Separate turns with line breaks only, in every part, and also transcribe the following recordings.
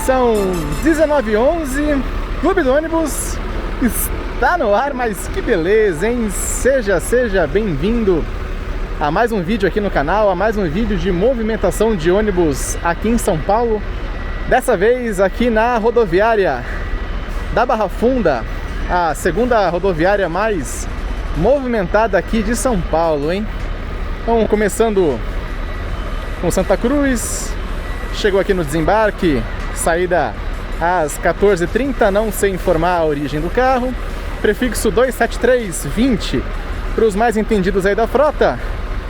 São 19h11, Clube do Ônibus está no ar, mas que beleza, hein? Seja bem-vindo a mais um vídeo aqui no canal, a mais um vídeo de movimentação de ônibus aqui em São Paulo. Dessa vez aqui na rodoviária da Barra Funda, a segunda rodoviária mais movimentada aqui de São Paulo, hein? Então, começando com Santa Cruz, chegou aqui no desembarque, saída às 14h30, não sei informar a origem do carro, prefixo 27320 para os mais entendidos aí da frota.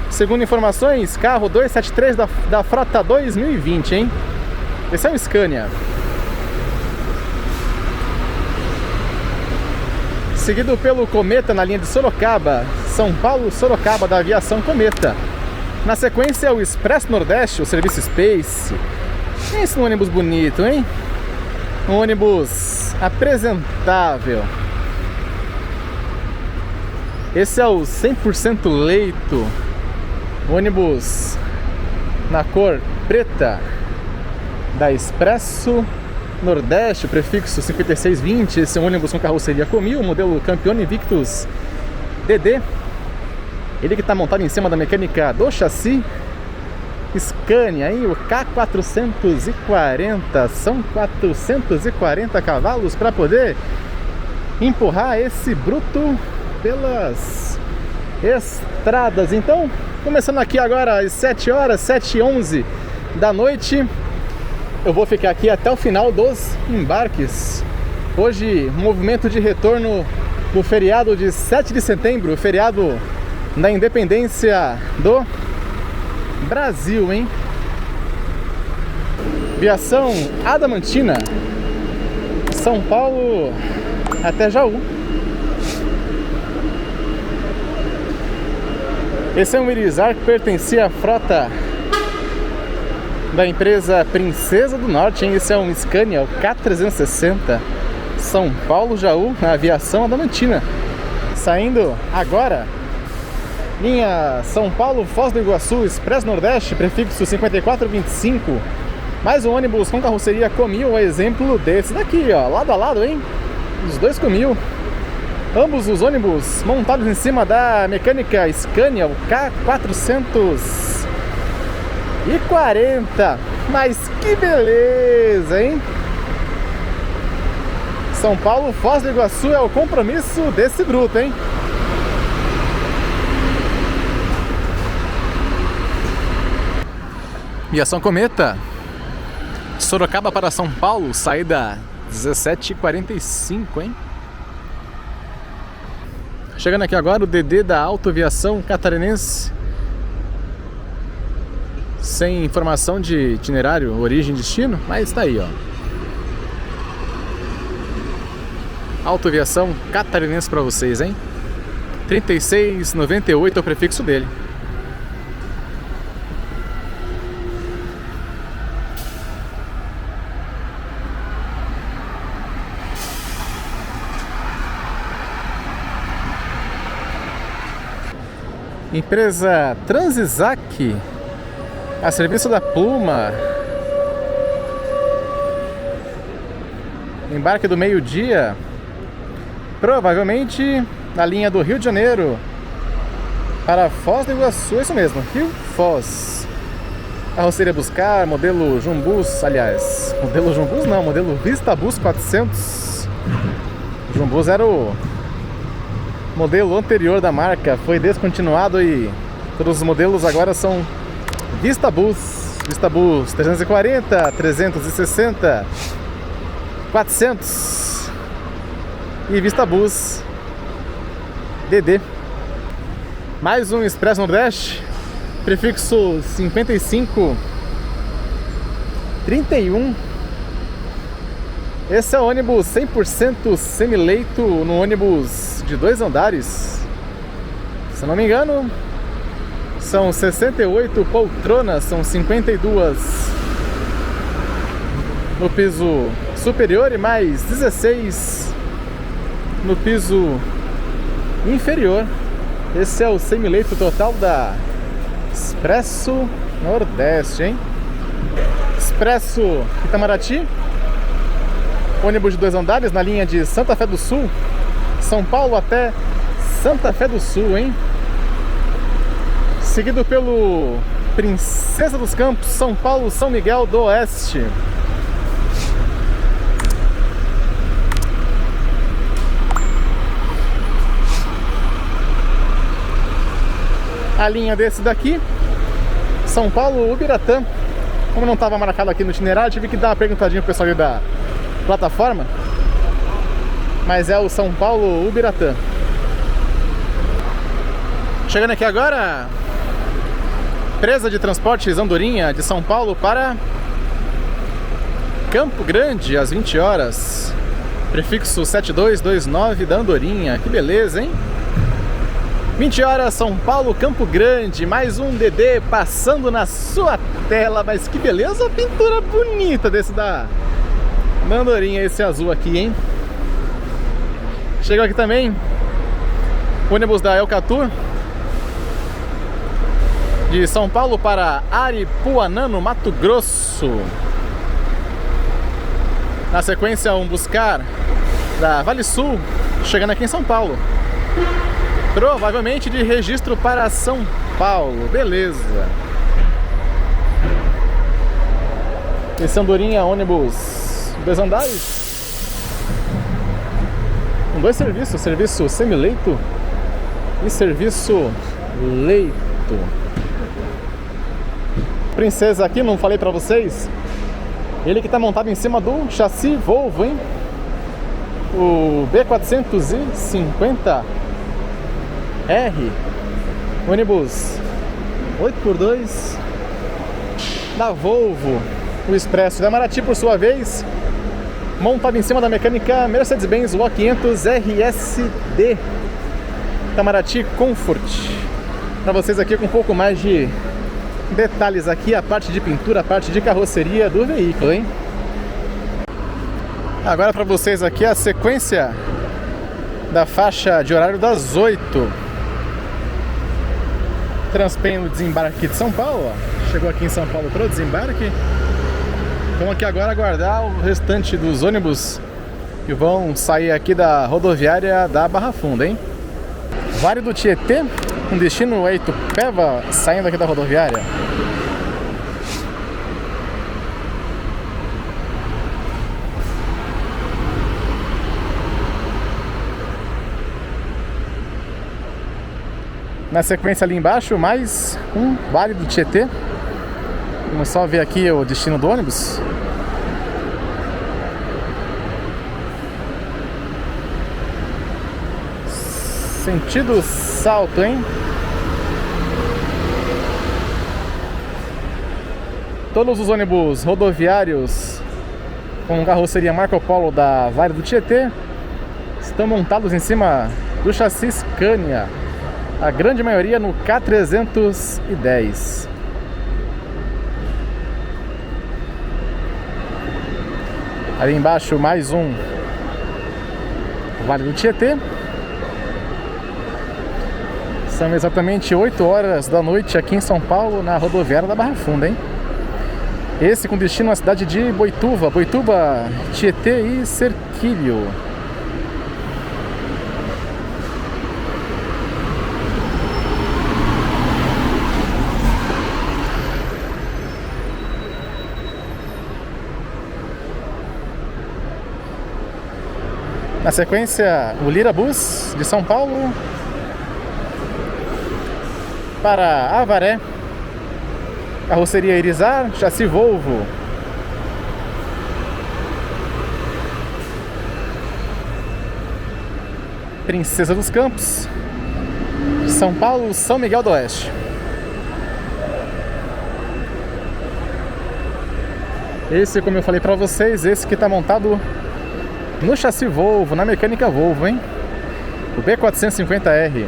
Segundo informações, carro 273 da frota 2020, hein? Esse é um Scania. Seguido pelo Cometa na linha de Sorocaba, São Paulo-Sorocaba da aviação Cometa. Na sequência, o Expresso Nordeste, o serviço Space. Esse é um ônibus bonito, hein? Um ônibus apresentável. Esse é o 100% leito. Ônibus na cor preta da Expresso Nordeste, prefixo 5620. Esse é um ônibus com carroceria Comil, modelo Campione Invictus DD. Ele que está montado em cima da mecânica do chassi Scania, hein? O K440, são 440 cavalos para poder empurrar esse bruto pelas estradas. Então, começando aqui agora às 7h11 da noite, eu vou ficar aqui até o final dos embarques. Hoje, movimento de retorno do feriado de 7 de setembro, feriado da independência do Brasil, hein? Viação Adamantina, São Paulo até Jaú. Esse é um Irizar que pertencia à frota da empresa Princesa do Norte, hein? Esse é um Scania, o K360, São Paulo, Jaú, na aviação Adamantina. Saindo agora, linha São Paulo, Foz do Iguaçu, Expresso Nordeste, prefixo 5425. Mais um ônibus com carroceria Comil, exemplo desse daqui, ó, lado a lado, hein? Os dois Comil. Ambos os ônibus montados em cima da mecânica Scania, o K440. Mas que beleza, hein? São Paulo, Foz do Iguaçu é o compromisso desse bruto, hein? Viação Cometa, Sorocaba para São Paulo, saída 17h45, hein? Chegando aqui agora o DD da Autoaviação Catarinense, sem informação de itinerário, origem e destino, mas está aí, ó. Autoaviação Catarinense para vocês, hein? 3698 é o prefixo dele. Empresa Transisac, a serviço da Pluma. Embarque do meio-dia, provavelmente na linha do Rio de Janeiro para Foz do Iguaçu, isso mesmo, Rio Foz. Carroceria Buscar, modelo Jumbus, aliás, modelo Jumbus não, modelo Vistabus 400. Jumbus era o modelo anterior da marca, foi descontinuado e todos os modelos agora são Vistabus. Vistabus 340, 360, 400 e Vistabus DD. Mais um Expresso Nordeste, prefixo 5531. Esse é o ônibus 100% semileito, no ônibus de 2 andares. Se não me engano, são 68 poltronas, são 52 no piso superior e mais 16 no piso inferior. Esse é o semileito total da Expresso Nordeste, hein? Expresso Itamaraty, ônibus de 2 andares na linha de Santa Fé do Sul, São Paulo até Santa Fé do Sul, hein? Seguido pelo Princesa dos Campos, São Paulo, São Miguel do Oeste. A linha desse daqui, São Paulo, Ubiratã. Como não estava marcado aqui no itinerário, tive que dar uma perguntadinha pro pessoal ali da plataforma. Mas é o São Paulo, Ubiratã. Chegando aqui agora, empresa de transportes Andorinha, de São Paulo para Campo Grande, às 20 horas. Prefixo 7229 da Andorinha. Que beleza, hein? 20 horas, São Paulo, Campo Grande. Mais um DD passando na sua tela. Mas que beleza, a pintura bonita desse da Andorinha, esse azul aqui, hein? Chegou aqui também ônibus da Elcatur, de São Paulo para Aripuanã, no Mato Grosso. Na sequência, um buscar da Vale Sul, chegando aqui em São Paulo. Provavelmente de registro para São Paulo. Beleza. Esse Andorinha, ônibus 2 andares. Com 2 serviços, serviço semileito e serviço leito. Princesa aqui, não falei pra vocês, ele que tá montado em cima do chassi Volvo, hein? O B450R, ônibus 8x2 da Volvo, o Expresso. Da Maraty, por sua vez, montado em cima da mecânica Mercedes-Benz O500 RSD Itamaraty Comfort. Para vocês aqui com um pouco mais de detalhes aqui, a parte de pintura, a parte de carroceria do veículo, hein? Agora para vocês aqui a sequência da faixa de horário das 8. Transpen no desembarque de São Paulo, ó. Chegou aqui em São Paulo para o desembarque. Vamos aqui agora aguardar o restante dos ônibus que vão sair aqui da rodoviária da Barra Funda, hein? Vale do Tietê, com destino a Itupeva, saindo aqui da rodoviária. Na sequência ali embaixo, mais um Vale do Tietê. Vamos só ver aqui o destino do ônibus. Sentido Salto, hein? Todos os ônibus rodoviários com carroceria Marco Polo da Vale do Tietê estão montados em cima do chassi Scania, a grande maioria no K310. Ali embaixo mais um Vale do Tietê. São exatamente 8 horas da noite aqui em São Paulo, na rodoviária da Barra Funda, hein? Esse com destino à cidade de Boituva, Tietê e Serquilho. Na sequência, o Lira Bus de São Paulo para Avaré, carroceria Irizar, chassi Volvo. Princesa dos Campos, São Paulo, São Miguel do Oeste. Esse, como eu falei para vocês, esse que está montado no chassi Volvo, na mecânica Volvo, hein? O B450R.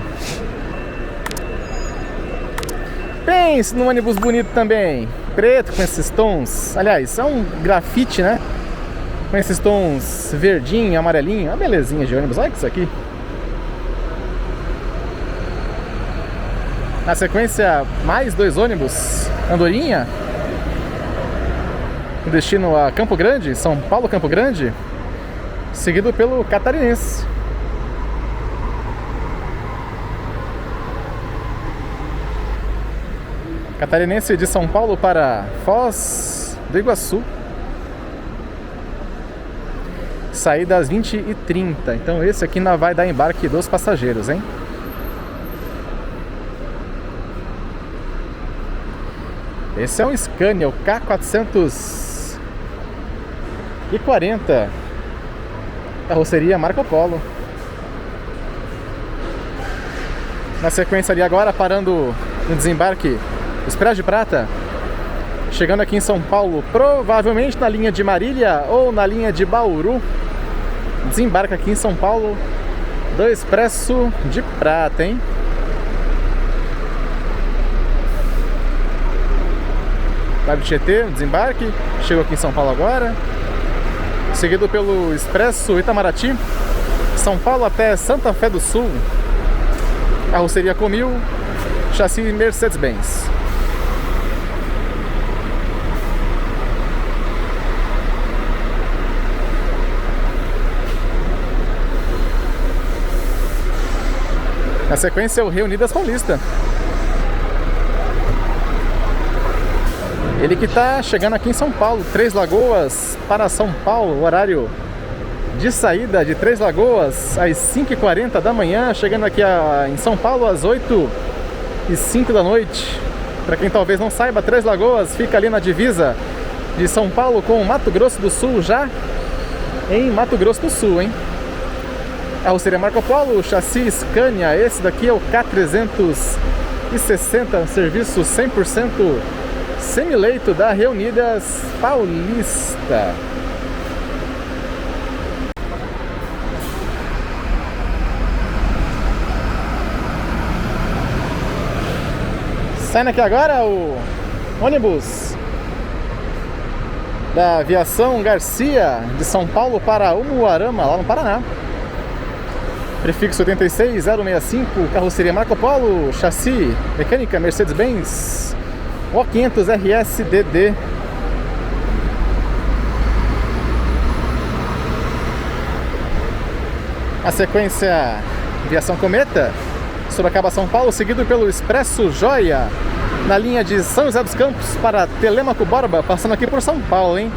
Pense num ônibus bonito também, preto com esses tons. Aliás, é um grafite, né? Com esses tons verdinho, amarelinho. Uma belezinha de ônibus, olha isso aqui. Na sequência, mais 2 ônibus Andorinha, com destino a Campo Grande, São Paulo, Campo Grande. seguido pelo Catarinense. Catarinense de São Paulo para Foz do Iguaçu. Saída às 20h30. Então esse aqui não vai dar embarque dos passageiros, hein? Esse é um Scania, o K440. Carroceria Marco Polo. Na sequência ali agora, parando no desembarque Expresso de Prata, chegando aqui em São Paulo, provavelmente na linha de Marília ou na linha de Bauru. Desembarca aqui em São Paulo do Expresso de Prata, hein? Vai do Tietê, desembarque, chegou aqui em São Paulo agora. Seguido pelo Expresso Itamaraty, São Paulo até Santa Fé do Sul. Carroceria Comil, chassi Mercedes-Benz. Na sequência, o Reunidas Paulista. Ele que está chegando aqui em São Paulo, Três Lagoas para São Paulo, horário de saída de Três Lagoas às 5h40 da manhã, chegando aqui em São Paulo às 8h05 da noite. Para quem talvez não saiba, Três Lagoas fica ali na divisa de São Paulo com Mato Grosso do Sul, já em Mato Grosso do Sul, hein? Carroceria Marco Polo, chassi Scania, esse daqui é o K360, serviço 100% semileito da Reunidas Paulista. Saindo aqui agora o ônibus da Aviação Garcia de São Paulo para Umuarama, lá no Paraná. Prefixo 86065, carroceria Marco Polo, chassi mecânica Mercedes-Benz O500 RS-DD. A sequência Aviação Cometa, Sorocaba, São Paulo, seguido pelo Expresso Joia, na linha de São José dos Campos para Telêmaco Borba, passando aqui por São Paulo, hein?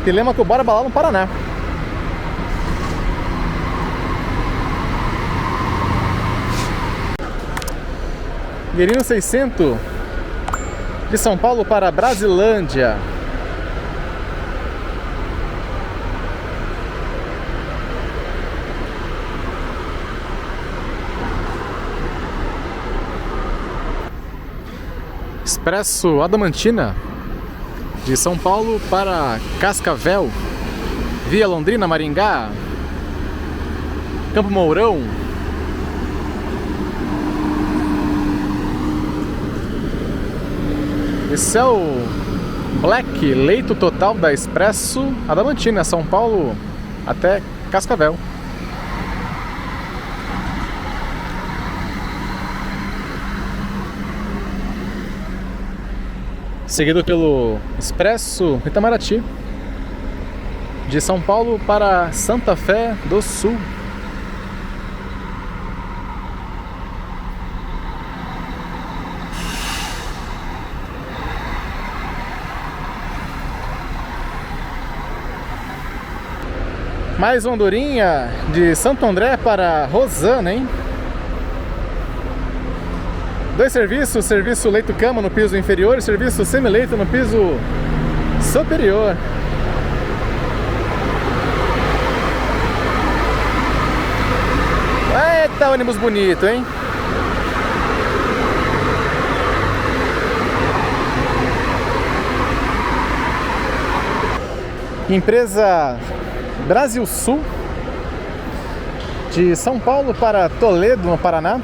Telêmaco Borba lá no Paraná. Guerino 600 de São Paulo para Brasilândia. Expresso Adamantina de São Paulo para Cascavel, via Londrina, Maringá, Campo Mourão. Esse é o Black, leito total da Expresso Adamantina, São Paulo até Cascavel. Seguido pelo Expresso Itamaraty, de São Paulo para Santa Fé do Sul. Mais uma andorinha de Santo André para Rosana, hein? Dois serviços, serviço leito-cama no piso inferior e serviço semileito no piso superior. Eita, ônibus bonito, hein? Empresa Brasil Sul, de São Paulo para Toledo, no Paraná.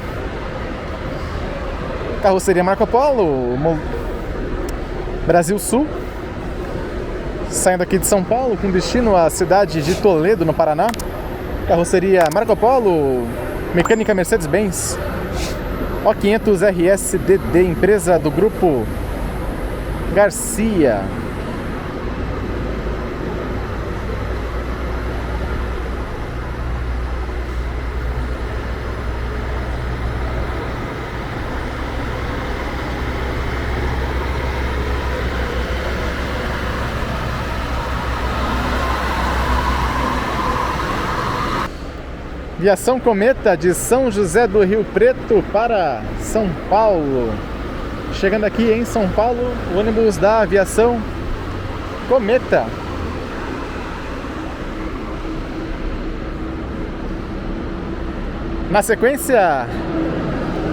Carroceria Marco Polo, Brasil Sul, saindo aqui de São Paulo com destino à cidade de Toledo, no Paraná. Carroceria Marco Polo, mecânica Mercedes-Benz O500 RS-DD, empresa do grupo Garcia. Viação Cometa de São José do Rio Preto para São Paulo. Chegando aqui em São Paulo, o ônibus da Aviação Cometa. Na sequência,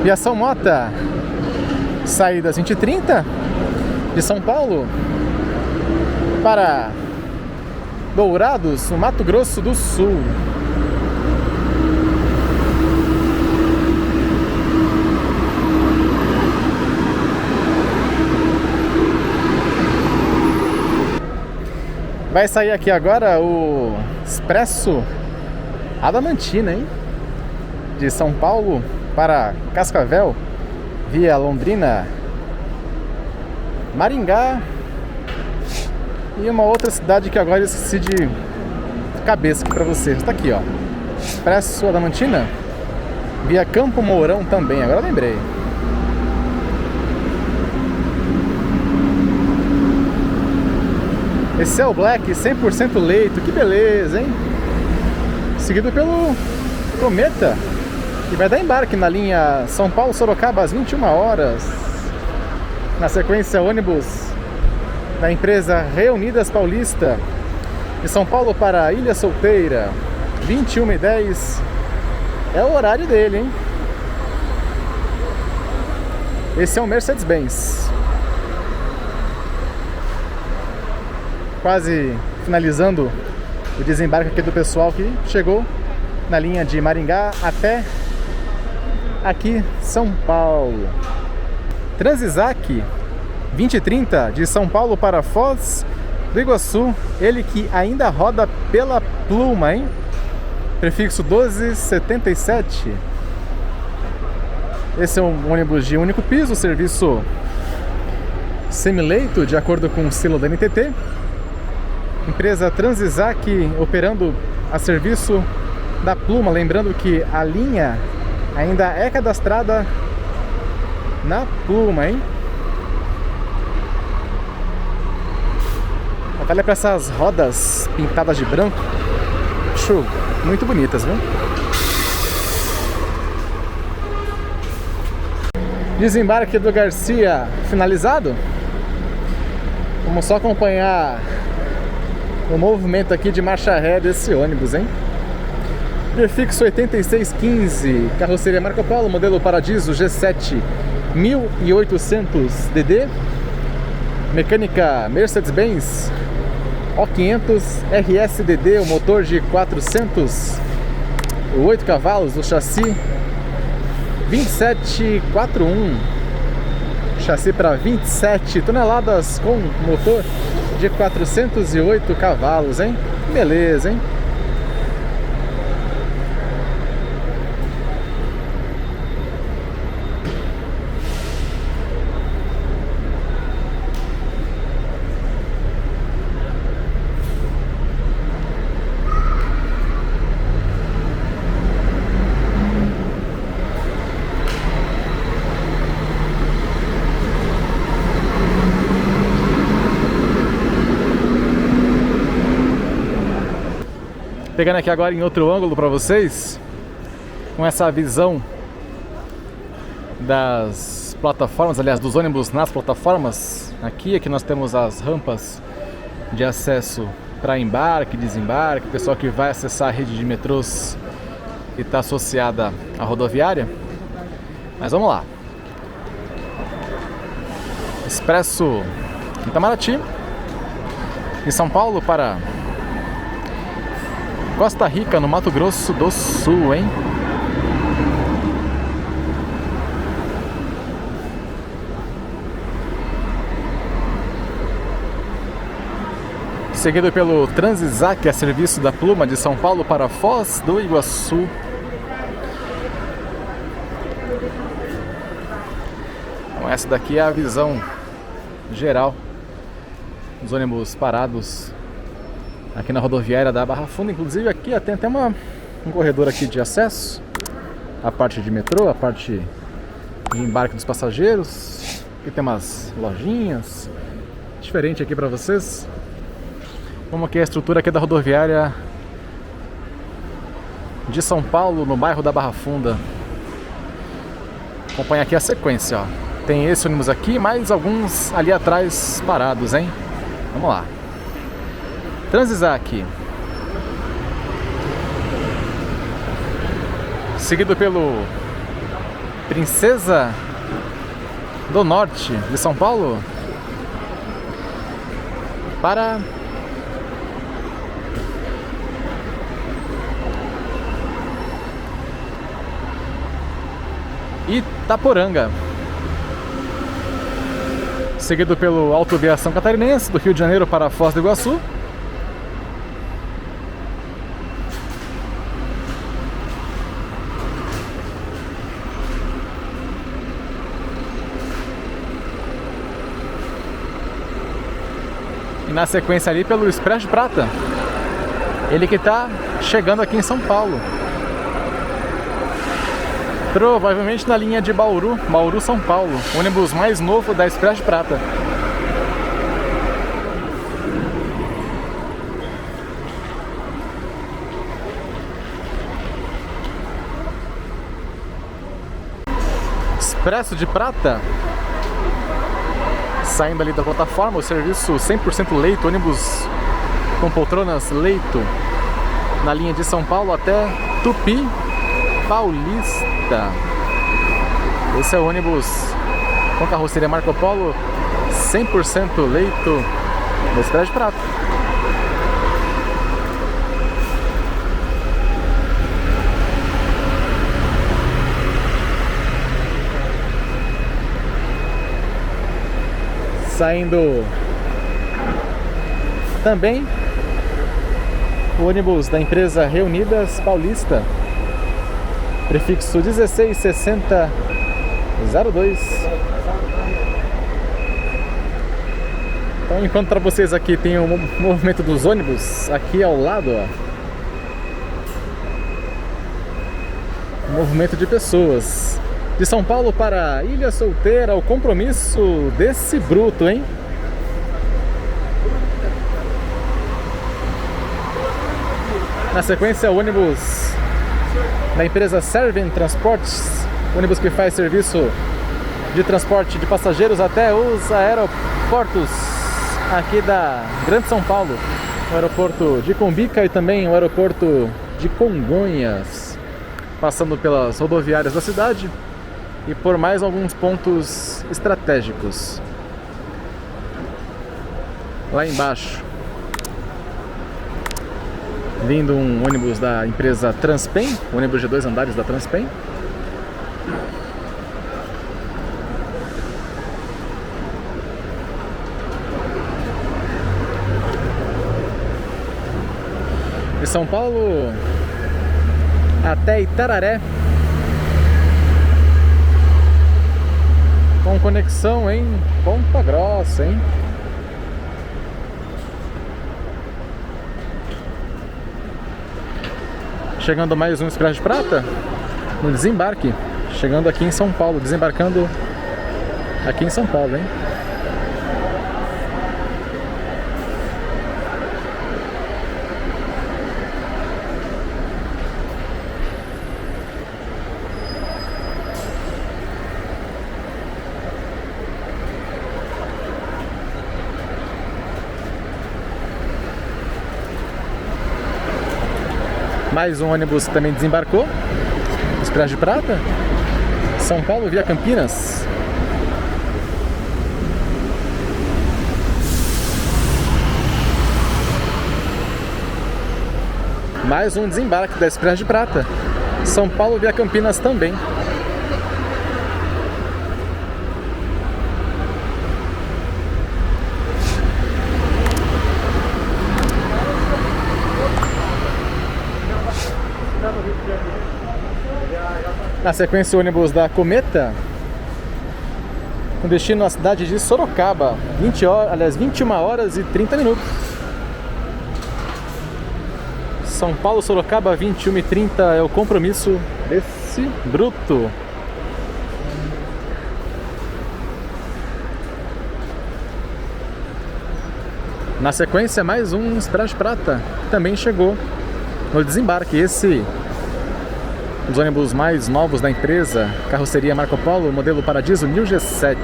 Viação Mota, saída às 20h30 de São Paulo para Dourados, no Mato Grosso do Sul. Vai sair aqui agora o Expresso Adamantina, hein? De São Paulo para Cascavel, via Londrina, Maringá e uma outra cidade que agora eu esqueci de cabeça aqui para vocês. Está aqui, ó. Expresso Adamantina, via Campo Mourão também, agora eu lembrei. Esse é o Black 100% leito, que beleza, hein? Seguido pelo Cometa, que vai dar embarque na linha São Paulo-Sorocaba às 21 horas. Na sequência, ônibus da empresa Reunidas Paulista, de São Paulo para Ilha Solteira, 21h10. É o horário dele, hein? Esse é um Mercedes-Benz. Quase finalizando o desembarque aqui do pessoal que chegou na linha de Maringá até aqui São Paulo. Transisaki 20h30 de São Paulo para Foz do Iguaçu, ele que ainda roda pela Pluma, hein? Prefixo 1277. Esse é um ônibus de único piso, serviço semileito, de acordo com o selo da NTT. Empresa Transisaki operando a serviço da Pluma, lembrando que a linha ainda é cadastrada na Pluma, hein? Olha para essas rodas pintadas de branco, show, muito bonitas, viu? Desembarque do Garcia finalizado. Vamos só acompanhar o movimento aqui de marcha ré desse ônibus, hein? Prefixo 8615, carroceria Marco Polo, modelo Paradiso G7 1800DD, mecânica Mercedes-Benz O500 RSDD, o motor de 408 cavalos, o chassi 2741, chassi para 27 toneladas com motor de 408 cavalos, hein? Beleza, hein? Pegando aqui agora em outro ângulo para vocês, com essa visão das plataformas, aliás, dos ônibus nas plataformas. Aqui nós temos as rampas de acesso para embarque, desembarque, pessoal que vai acessar a rede de metrôs que está associada à rodoviária. Mas vamos lá. Expresso Itamaraty, de São Paulo para Costa Rica, no Mato Grosso do Sul, hein? Seguido pelo Transisaki, a serviço da Pluma, de São Paulo para Foz do Iguaçu. Então essa daqui é a visão geral dos ônibus parados aqui na rodoviária da Barra Funda. Inclusive aqui tem até um corredor aqui de acesso, a parte de metrô, a parte de embarque dos passageiros. Aqui tem umas lojinhas diferente aqui para vocês. Como que é a estrutura aqui da rodoviária de São Paulo, no bairro da Barra Funda. Acompanha aqui a sequência, ó. Tem esse ônibus aqui, mais alguns ali atrás parados, hein? Vamos lá. Transizak. Seguido pelo Princesa do Norte de São Paulo para Itaporanga. Seguido pelo Autoviação Catarinense do Rio de Janeiro para Foz do Iguaçu. E na sequência ali pelo Expresso de Prata. Ele que está chegando aqui em São Paulo. Provavelmente na linha de Bauru, São Paulo. O ônibus mais novo da Expresso de Prata. Expresso de Prata. Saindo ali da plataforma, o serviço 100% leito, ônibus com poltronas leito, na linha de São Paulo até Tupi Paulista. Esse é o ônibus com carroceria Marco Polo 100% leito no Expresso de Prata. Saindo também o ônibus da empresa Reunidas Paulista, prefixo 166002. Então, enquanto para vocês aqui tem o movimento dos ônibus, aqui ao lado, ó, movimento de pessoas. De São Paulo para Ilha Solteira, o compromisso desse bruto, hein? Na sequência, o ônibus da empresa Servem Transportes, ônibus que faz serviço de transporte de passageiros até os aeroportos aqui da Grande São Paulo, o aeroporto de Cumbica e também o aeroporto de Congonhas, passando pelas rodoviárias da cidade e por mais alguns pontos estratégicos. Lá embaixo, vindo um ônibus da empresa Transpen, ônibus de 2 andares da Transpen. De São Paulo até Itararé, com conexão em Ponta Grossa, hein? Chegando mais um Expresso de Prata no desembarque, chegando aqui em São Paulo, desembarcando aqui em São Paulo, hein? Mais um ônibus também desembarcou, Expresso de Prata, São Paulo via Campinas. Mais um desembarque da Expresso de Prata, São Paulo via Campinas também. Na sequência, o ônibus da Cometa, com destino na cidade de Sorocaba, 21 horas e 30 minutos. São Paulo, Sorocaba, 21h30 é o compromisso desse bruto. Na sequência, mais um Expresso de Prata, que também chegou no desembarque. Esse Os ônibus mais novos da empresa, carroceria Marco Polo, modelo Paradiso New G7.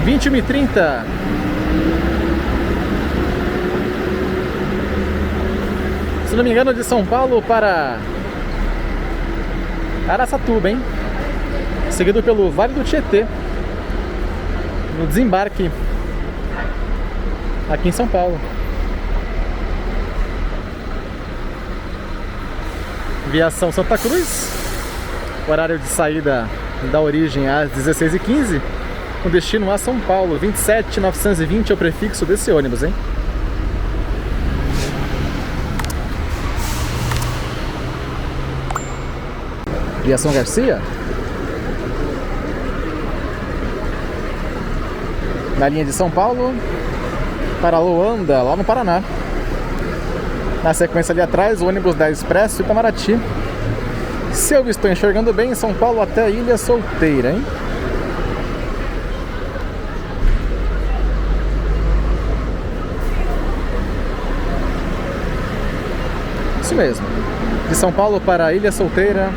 Vinte e 30. Se não me engano, de São Paulo para Araçatuba, hein? Seguido pelo Vale do Tietê, no desembarque aqui em São Paulo. Viação Santa Cruz, horário de saída da origem às 16h15, com destino a São Paulo. 27.920 é o prefixo desse ônibus, hein? Viação Garcia, na linha de São Paulo para Loanda, lá no Paraná. Na sequência ali atrás, o ônibus da Expresso Itamaraty. Se eu estou enxergando bem, São Paulo até Ilha Solteira, hein? Isso mesmo. De São Paulo para Ilha Solteira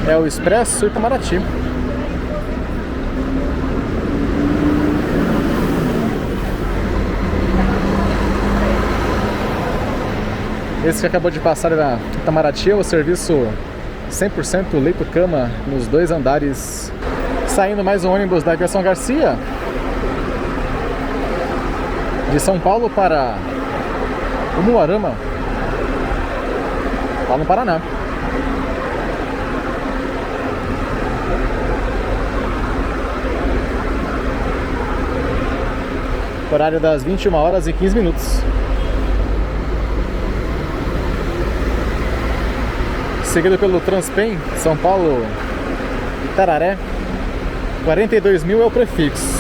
é o Expresso Itamaraty. Esse que acabou de passar na Itamaraty é o serviço 100% leito-cama nos 2 andares. Saindo mais um ônibus da Viação Garcia, de São Paulo para Umuarama, lá no Paraná. Horário das 21h15. Seguido pelo Transpen, São Paulo Itararé. 42.000 é o prefixo.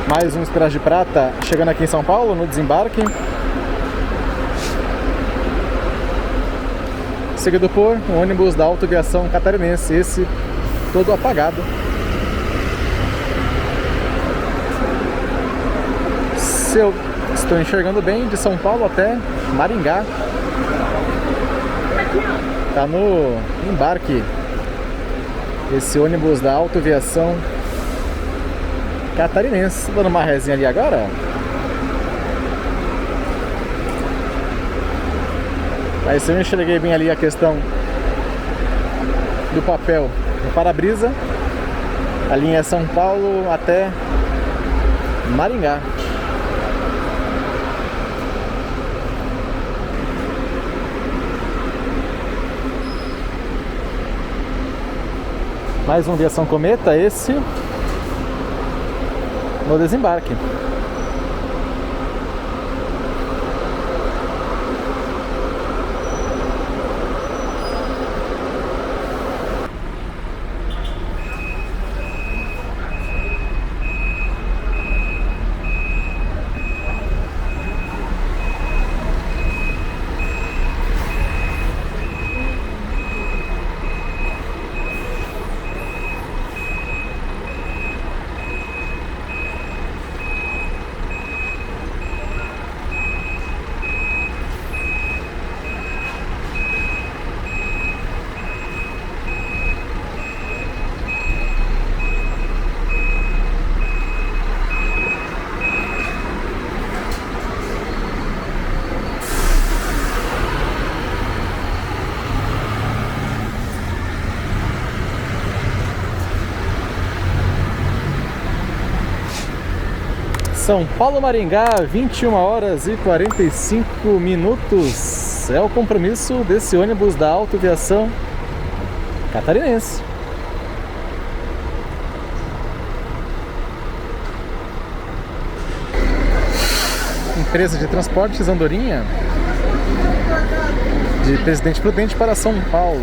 Mais um Expresso de Prata chegando aqui em São Paulo, no desembarque. Seguido por um ônibus da Autoviação Catarinense, esse todo apagado. Se eu estou enxergando bem, de São Paulo até Maringá. Tá no embarque esse ônibus da Autoviação Catarinense. Dando uma resinha ali agora. Aí se eu enxerguei bem ali a questão do papel no para-brisa, a linha é São Paulo até Maringá. Mais um Viação Cometa, esse no desembarque. São Paulo Maringá, 21h45. É o compromisso desse ônibus da Autoviação Catarinense. empresa de transportes Andorinha, de Presidente Prudente para São Paulo.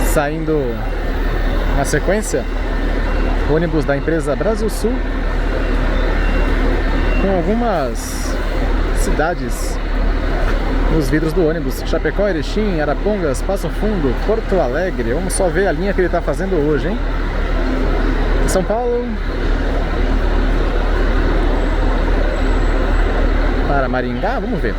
Saindo na sequência, o ônibus da empresa Brasil Sul, com algumas cidades nos vidros do ônibus: Chapecó, Erechim, Arapongas, Passo Fundo, Porto Alegre. Vamos só ver a linha que ele está fazendo hoje, hein? São Paulo para Maringá, vamos ver.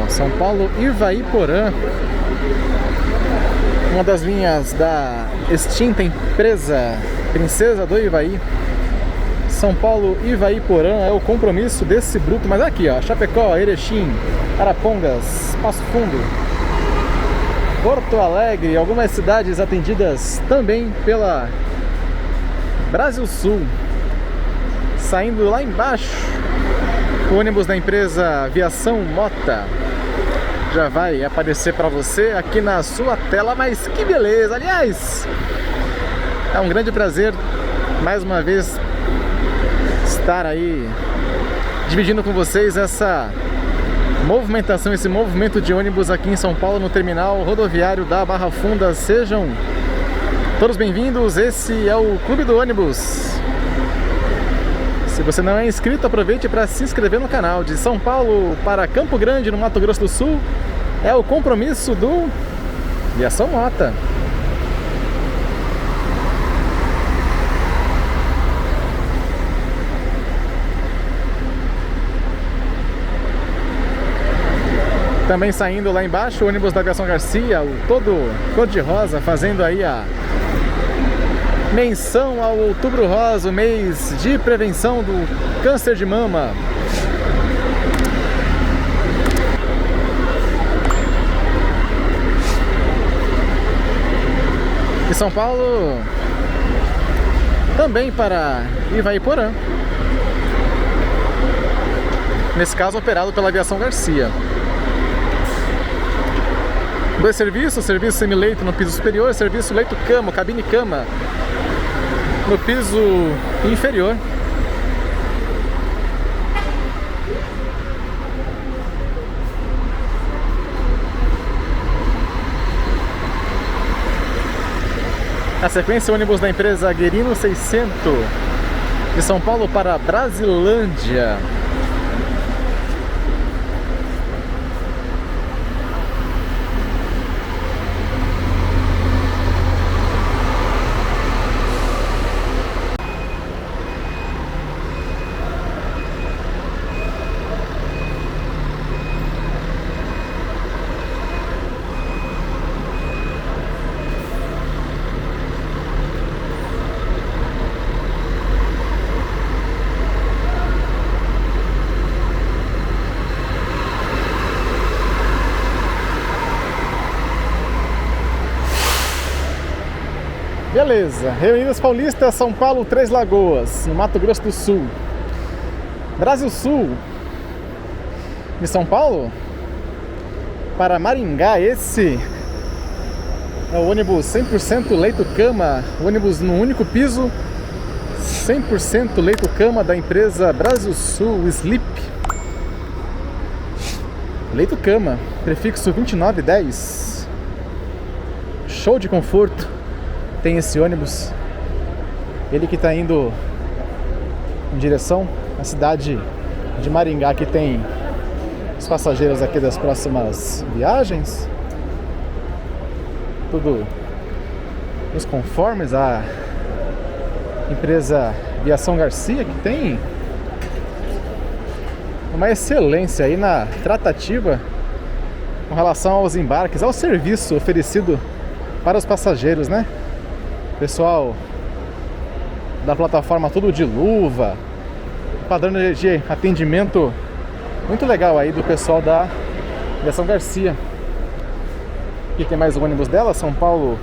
São Paulo, Ivaiporã, uma das linhas da extinta empresa Princesa do Ivaí. São Paulo, Ivaiporã é o compromisso desse bruto, mas aqui ó, Chapecó, Erechim, Arapongas, Passo Fundo, Porto Alegre, algumas cidades atendidas também pela Brasil Sul. Saindo lá embaixo, o ônibus da empresa Aviação Mota já vai aparecer para você aqui na sua tela, mas que beleza! Aliás, é um grande prazer mais uma vez estar aí dividindo com vocês essa movimentação, esse movimento de ônibus aqui em São Paulo, no terminal rodoviário da Barra Funda. Sejam todos bem-vindos, esse é o Clube do Ônibus. Se você não é inscrito, aproveite para se inscrever no canal. De São Paulo para Campo Grande, no Mato Grosso do Sul, é o compromisso do Aviação Mota. Também saindo lá embaixo, o ônibus da Aviação Garcia, o todo cor-de-rosa, fazendo aí a menção ao Outubro Rosa, o mês de prevenção do câncer de mama. E São Paulo também para Ivaiporã, nesse caso operado pela Aviação Garcia. Dois serviços: serviço semileito no piso superior, serviço leito-cama, cabine-cama no piso inferior. Na sequência, o ônibus da empresa Guerino 600, de São Paulo para Brasilândia. Beleza, Reunidas Paulista, São Paulo, Três Lagoas, no Mato Grosso do Sul. Brasil Sul, de São Paulo para Maringá. Esse é o ônibus 100% leito-cama, ônibus no único piso, 100% leito-cama da empresa Brasil Sul Sleep. Leito-cama, prefixo 2910. Show de conforto tem esse ônibus. Ele que está indo em direção à cidade de Maringá, que tem os passageiros aqui das próximas viagens. Tudo nos conformes à empresa Aviação Garcia, que tem uma excelência aí na tratativa com relação aos embarques, ao serviço oferecido para os passageiros, né? Pessoal da plataforma tudo de luva, padrão de atendimento muito legal aí do pessoal da Aviação Garcia. Aqui tem mais o ônibus dela, São Paulo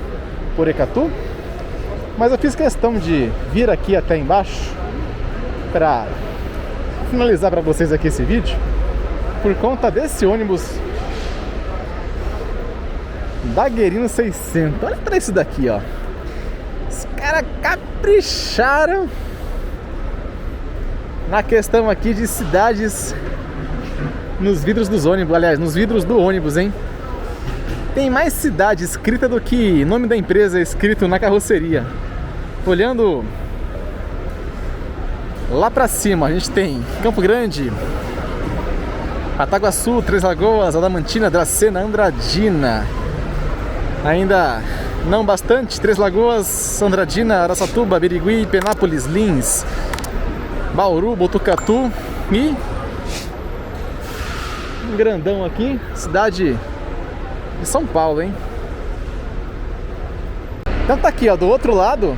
Porecatu. Mas eu fiz questão de vir aqui até embaixo para finalizar para vocês aqui esse vídeo por conta desse ônibus da Guerino 600. Olha para isso daqui, ó. Os caras capricharam na questão aqui de cidades nos vidros dos ônibus, aliás, nos vidros do ônibus, hein? Tem mais cidade escrita do que nome da empresa escrito na carroceria. Olhando lá pra cima, a gente tem Campo Grande, Ataguaçu, Três Lagoas, Adamantina, Dracena, Andradina. Ainda não bastante, Três Lagoas, Andradina, Araçatuba, Birigui, Penápolis, Lins, Bauru, Botucatu e um grandão aqui, cidade de São Paulo, hein? Então tá aqui, ó, do outro lado,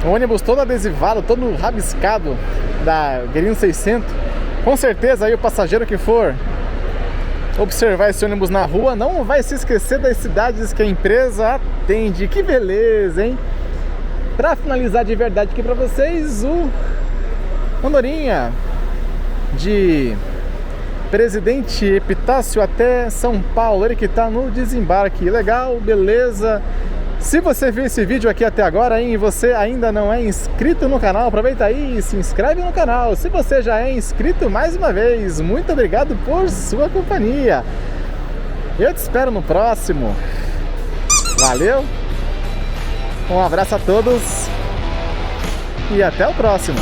o ônibus todo adesivado, todo rabiscado da Guerino 600. Com certeza aí o passageiro que for observar esse ônibus na rua não vai se esquecer das cidades que a empresa atende. Que beleza, hein? Pra finalizar de verdade aqui pra vocês, o Andorinha de Presidente Epitácio até São Paulo, ele que tá no desembarque. Legal, beleza. Se você viu esse vídeo aqui até agora, hein, e você ainda não é inscrito no canal, aproveita aí e se inscreve no canal. Se você já é inscrito, mais uma vez, muito obrigado por sua companhia. Eu te espero no próximo. Valeu, um abraço a todos e até o próximo.